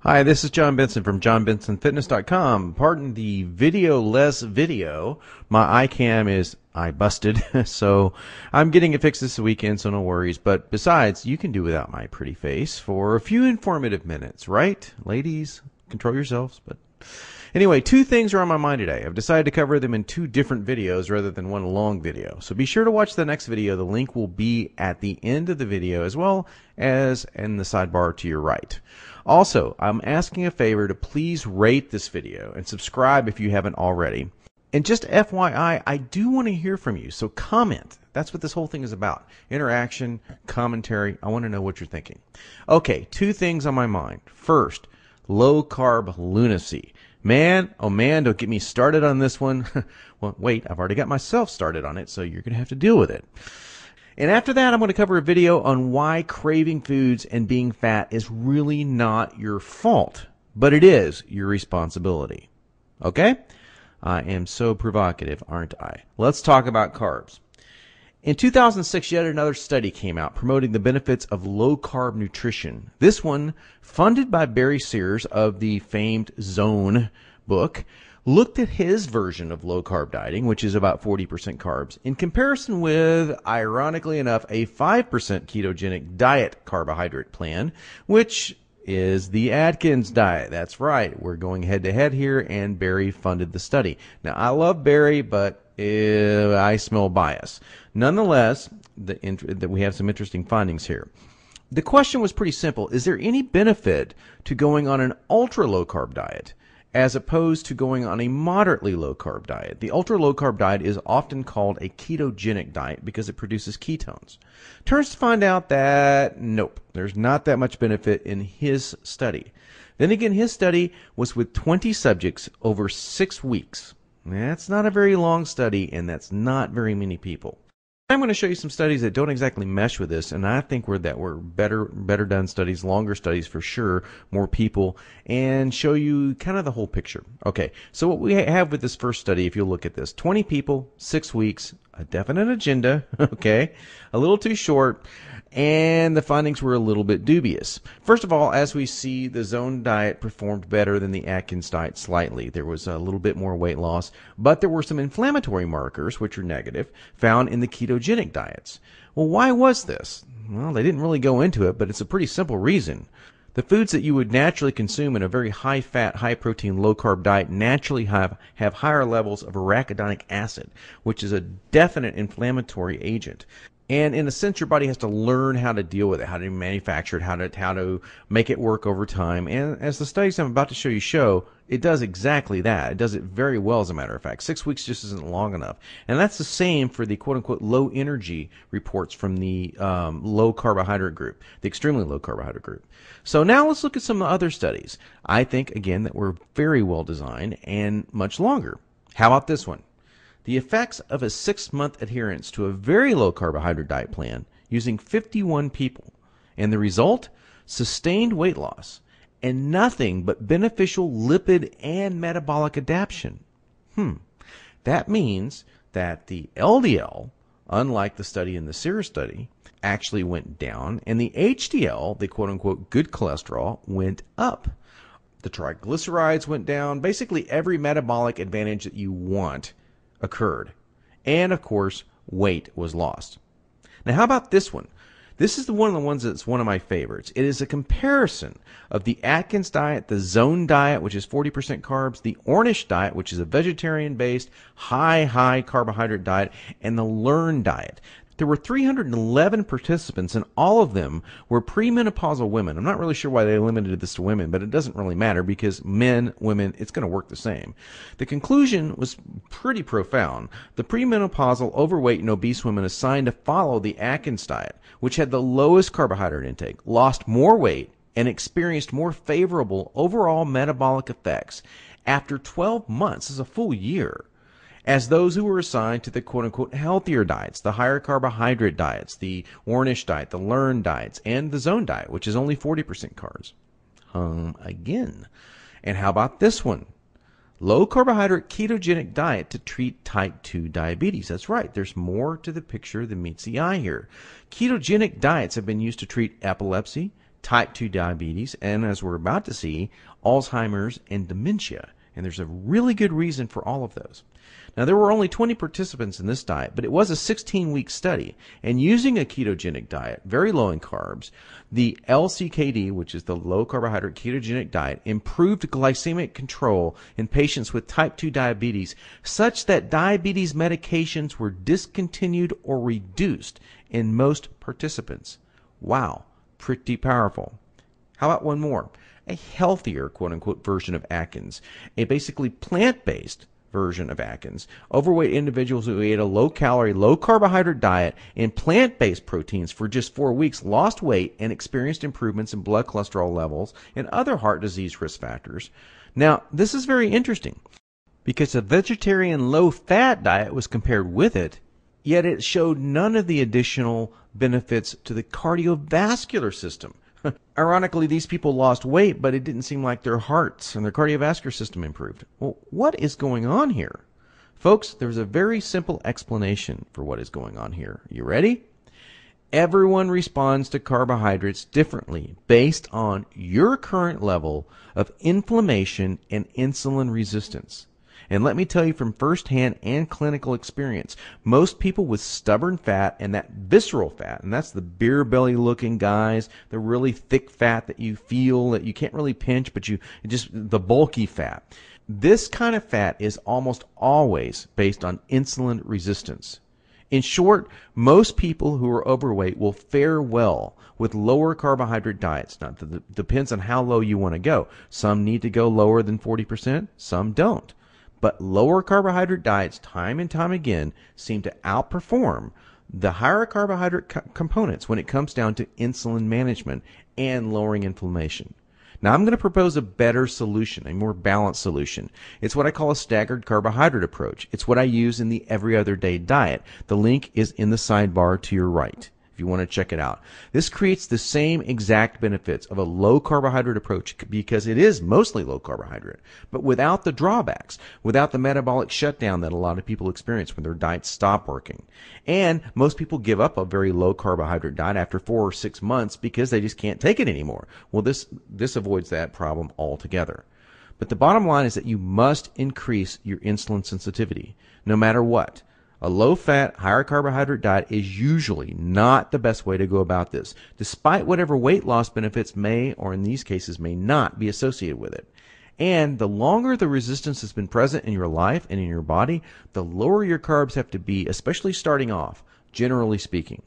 Hi, this is Jon Benson from JonBensonFitness.com. Pardon the video-less video. My iCam is busted, so I'm getting it fixed this weekend, so no worries. But besides, you can do without my pretty face for a few informative minutes, right? Ladies, control yourselves. But anyway, two things are on my mind today. I've decided to cover them in two different videos rather than one long video. So be sure to watch the next video. The link will be at the end of the video as well as in the sidebar to your right. Also, I'm asking a favor to please rate this video and subscribe if you haven't already. And just FYI, I do want to hear from you, so comment. That's what this whole thing is about. Interaction, commentary. I want to know what you're thinking. Okay, two things on my mind. First, low-carb lunacy. Man, oh man, don't get me started on this one. Well, wait, I've already got myself started on it, so you're going to have to deal with it. And after that, I'm going to cover a video on why craving foods and being fat is really not your fault, but it is your responsibility. Okay? I am so provocative, aren't I? Let's talk about carbs. In 2006, yet another study came out promoting the benefits of low-carb nutrition. This one, funded by Barry Sears of the famed Zone book, looked at his version of low-carb dieting, which is about 40% carbs, in comparison with, ironically enough, a 5% ketogenic diet carbohydrate plan, which is the Atkins diet. That's right. We're going head-to-head here, and Barry funded the study. Now, I love Barry, but I smell bias. Nonetheless, we have some interesting findings here. The question was pretty simple. Is there any benefit to going on an ultra-low-carb diet as opposed to going on a moderately low-carb diet? The ultra-low-carb diet is often called a ketogenic diet because it produces ketones. Turns to find out that, nope, there's not that much benefit in his study. Then again, his study was with 20 subjects over 6 weeks. That's not a very long study, and that's not very many people. I'm going to show you some studies that don't exactly mesh with this, and I think were better done studies, longer studies for sure, more people, and show you kind of the whole picture. Okay, so what we have with this first study, if you look at this, 20 people, 6 weeks, a definite agenda, okay, a little too short, and the findings were a little bit dubious. First of all, as we see, the Zone diet performed better than the Atkins diet slightly. There was a little bit more weight loss, but there were some inflammatory markers, which are negative, found in the ketogenic diets. Well, why was this? Well, they didn't really go into it, but it's a pretty simple reason. The foods that you would naturally consume in a very high-fat, high-protein, low-carb diet naturally have higher levels of arachidonic acid, which is a definite inflammatory agent. And in a sense, your body has to learn how to deal with it, how to manufacture it, how to make it work over time. And as the studies I'm about to show you show, it does exactly that. It does it very well, as a matter of fact. 6 weeks just isn't long enough. And that's the same for the quote-unquote low-energy reports from the low-carbohydrate group, the extremely low-carbohydrate group. So now let's look at some other studies. I think, again, that were very well designed and much longer. How about this one? The effects of a 6-month adherence to a very low-carbohydrate diet plan using 51 people. And the result? Sustained weight loss and nothing but beneficial lipid and metabolic adaptation. That means that the LDL, unlike the study in the Sears study, actually went down, and the HDL, the quote-unquote good cholesterol, went up. The triglycerides went down. Basically, every metabolic advantage that you want occurred. And, of course, weight was lost. Now, how about this one? This is one of the ones that's one of my favorites. It is a comparison of the Atkins diet, the Zone diet, which is 40% carbs, the Ornish diet, which is a vegetarian-based, high carbohydrate diet, and the Learn diet. There were 311 participants, and all of them were premenopausal women. I'm not really sure why they limited this to women, but it doesn't really matter because men, women, it's going to work the same. The conclusion was pretty profound. The premenopausal, overweight, and obese women assigned to follow the Atkins diet, which had the lowest carbohydrate intake, lost more weight, and experienced more favorable overall metabolic effects after 12 months, as a full year, as those who were assigned to the quote-unquote healthier diets, the higher carbohydrate diets, the Ornish diet, the Learn diets, and the Zone diet, which is only 40% carbs. Again. And how about this one? Low carbohydrate ketogenic diet to treat type 2 diabetes. That's right. There's more to the picture than meets the eye here. Ketogenic diets have been used to treat epilepsy, type 2 diabetes, and as we're about to see, Alzheimer's and dementia. And there's a really good reason for all of those. Now, there were only 20 participants in this diet, but it was a 16-week study. And using a ketogenic diet, very low in carbs, the LCKD, which is the low carbohydrate ketogenic diet, improved glycemic control in patients with type 2 diabetes, such that diabetes medications were discontinued or reduced in most participants. Wow, pretty powerful. How about one more? A healthier, quote-unquote, version of Atkins, a basically plant-based version of Atkins. Overweight individuals who ate a low-calorie, low-carbohydrate diet and plant-based proteins for just 4 weeks lost weight and experienced improvements in blood cholesterol levels and other heart disease risk factors. Now, this is very interesting because a vegetarian low-fat diet was compared with it, yet it showed none of the additional benefits to the cardiovascular system. Ironically, these people lost weight, but it didn't seem like their hearts and their cardiovascular system improved. Well, what is going on here? Folks, there's a very simple explanation for what is going on here. You ready? Everyone responds to carbohydrates differently based on your current level of inflammation and insulin resistance. And let me tell you from firsthand and clinical experience, most people with stubborn fat and that visceral fat, and that's the beer belly looking guys, the really thick fat that you feel that you can't really pinch, but the bulky fat. This kind of fat is almost always based on insulin resistance. In short, most people who are overweight will fare well with lower carbohydrate diets. Now, it depends on how low you want to go. Some need to go lower than 40%, some don't. But lower carbohydrate diets, time and time again, seem to outperform the higher carbohydrate components when it comes down to insulin management and lowering inflammation. Now, I'm going to propose a better solution, a more balanced solution. It's what I call a staggered carbohydrate approach. It's what I use in the every other day diet. The link is in the sidebar to your right, if you want to check it out. This creates the same exact benefits of a low carbohydrate approach because it is mostly low carbohydrate, but without the drawbacks, without the metabolic shutdown that a lot of people experience when their diets stop working. And most people give up a very low carbohydrate diet after 4 or 6 months because they just can't take it anymore. Well, this avoids that problem altogether. But the bottom line is that you must increase your insulin sensitivity, no matter what. A low-fat, higher carbohydrate diet is usually not the best way to go about this, despite whatever weight loss benefits may, or in these cases may not, be associated with it. And the longer the resistance has been present in your life and in your body, the lower your carbs have to be, especially starting off, generally speaking.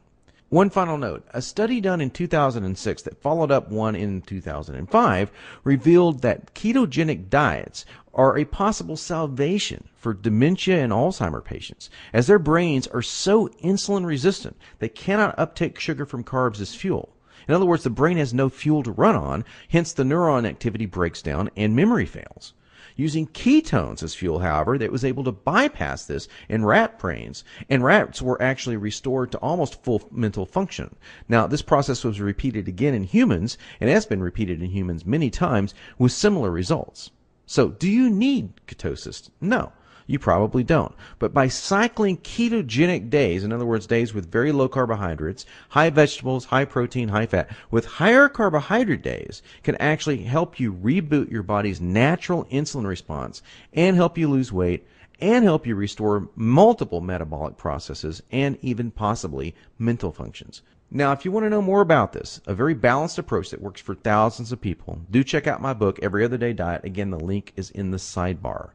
One final note, a study done in 2006 that followed up one in 2005 revealed that ketogenic diets are a possible salvation for dementia and Alzheimer patients, as their brains are so insulin resistant they cannot uptake sugar from carbs as fuel. In other words, the brain has no fuel to run on, hence the neuron activity breaks down and memory fails. Using ketones as fuel, however, that was able to bypass this in rat brains, and rats were actually restored to almost full mental function. Now, this process was repeated again in humans, and has been repeated in humans many times with similar results. So, do you need ketosis? No. You probably don't. But by cycling ketogenic days, in other words, days with very low carbohydrates, high vegetables, high protein, high fat, with higher carbohydrate days, can actually help you reboot your body's natural insulin response and help you lose weight and help you restore multiple metabolic processes and even possibly mental functions. Now, if you want to know more about this, a very balanced approach that works for thousands of people, do check out my book, Every Other Day Diet. Again, the link is in the sidebar.